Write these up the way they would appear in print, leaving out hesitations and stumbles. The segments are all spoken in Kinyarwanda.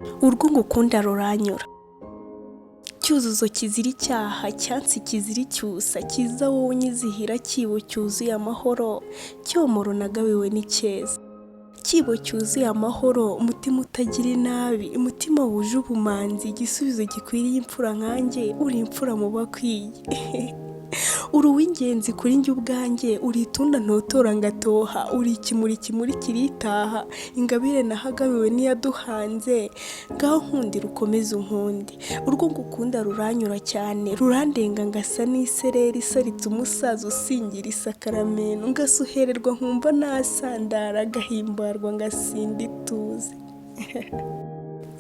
urwo ngukunda ruranyura, cyuzuzo kizira icyaha, cyansi kizira icyusa, kiza wowe nyizihira, kibo cyuzuye amahoro, cyomoro nagabiwe n'icyeza, kibo cyuzuye amahoro, umutima utagira inabi, umutima wuje ubumanzi, igisubizo gikwiriye imfura nkanjye, uri imfura mu bakwiye. uri uw'ingenzi kuri njye ubwanjye, uri itunda ntotora ngatoha, uri ikimuri kimurikira itaha, ingabire nahagabiwe n'iyaduhanze, ngaho nkundira ukomeze unkunde, urwo ngukunda ruranyura cyane, rurandenga ngasa n'isereri isaritse umusaza usingira isakaramento, ngasuhererwa nkumva nasandara, agahimbarwa ngasinda ituze.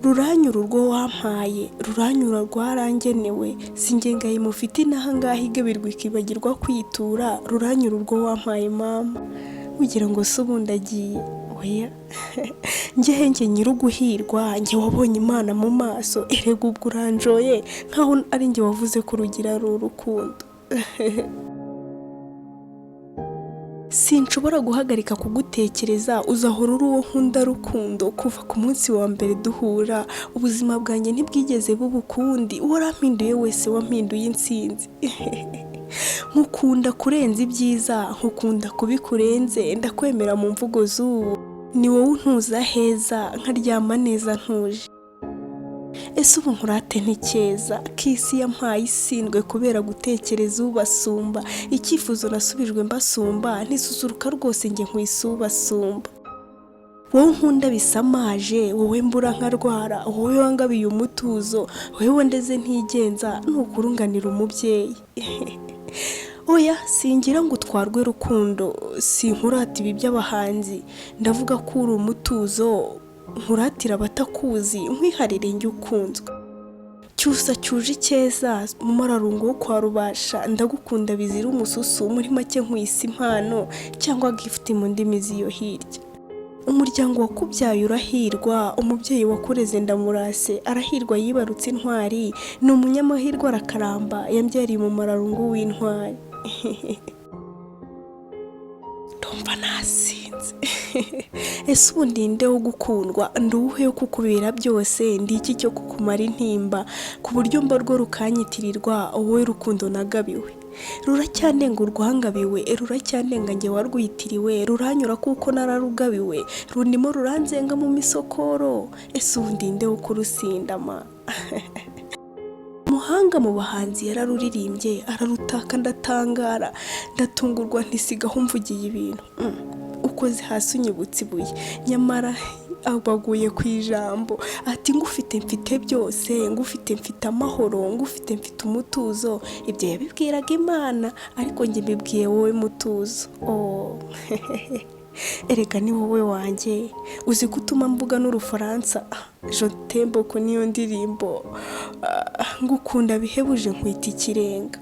ruranyura urwo wampaye, ruranyura rwarangenewe, singengaye mufite inaha ngaha igabirwa ikibagirwa kwitura, ruranyura urwo wampaye mama, ugira ngo se ubundi agiye oya. njyehe njye nyiruguhirwa, njye wabonye Imana mu maso, erega ubwo uranjoye nkaho ari njye wavuze ko rugira ari urukundo. sinshobora guhagarika kugutekereza, uzahora uri uwo nkunda rukundo, kuva ku munsi wa mbere duhura, ubuzima bwanjye ntibwigeze buba ukundi, warampinduye wese wampinduye intsinzi. nkukunda kurenza ibyiza, nkukunda kubikurenze, ndakwemera mu mvugo z'ubu, ni wowe untuza heza, nkaryama neza ntuje. ese ubu nkurate nticyeza, k'isi yampaye isindwe kubera gutekereza ubasumba, icyifuzo nasubijwe mbasumba, ntisusuruka rwose njye nkwisubasumba. wowe nkunda bisamaje, wowe mbura nkarwara, wowe wangabiye umutuzo, wowe wandeze ntigenza, nukurunganira umubyeyi. oya singira ngo utwarwe rukundo, sinkurata ibi by'abahanzi, ndavuga ko uri umutuzo, nkuratira abatakuzi, nkwiharire njye ukunzwe. cyusa cyuje icyeza, mu mararungo wo kwa rubasha, ndagukunda bizira umususu, muri make nkwisa impano, cyangwa gift mu ndimi z'iyo hirya. umuryango wakubyaye urahirwa, umubyeyi wakureze ndamurase, arahirwa yibarutse intwari, ni umunyamahirwe arakaramba, yambyariye mu mararungo w'intwari. ndumva nasinze. ese ubu ndinde wo gukundwa, nduhe wo kukubera byose, ndi iki cyo kukumara intimba, ku buryo mba rwo rukanyitirirwa, wowe rukundo nagabiwe. ruracyandenga urwangabiwe, ruracyandenga njye warwitiriwe, ruranyura kuko nararugabiwe, rundimo ruranzenga mu misokoro, ese ubu ndinde wo kurusindama. umuhanga mu bahanzi yararuririmbye, ararutaka ndatangara, ndatungurwa ntisigaho mvugiye ibintu. ukoze hasi unyibutse ibuye, nyamara abaguye ku ijambo, ati ngufite mfite byose, ngufite mfite amahoro, ngufite mfite umutuzo, ibyo yabibwiraga Imana, ariko njye mbibwiye wowe mutuzo. erega ni wowe wanjye, uzi gutuma mvuga n'urufaransa, je t'aime ko niyo ndirimbo, ngukunda bihebuje nkwita ikirenga.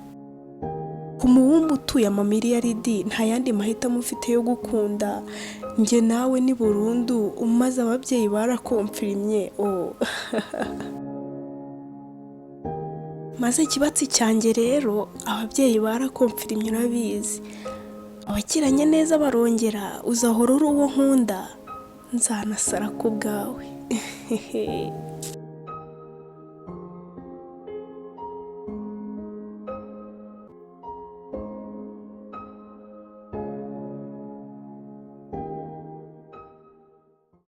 umubumbe utuye amamiliyaridi, nta yandi mahitamo ufite yo gukunda, njye nawe ni burundu, maze ababyeyi barakomfirimye. maze ikibatsi cyanjye rero, ababyeyi barakomfirimye urabizi, abakiranye neza barongera, uzahora uri uwo nkunda, nzanasara ku bwawe.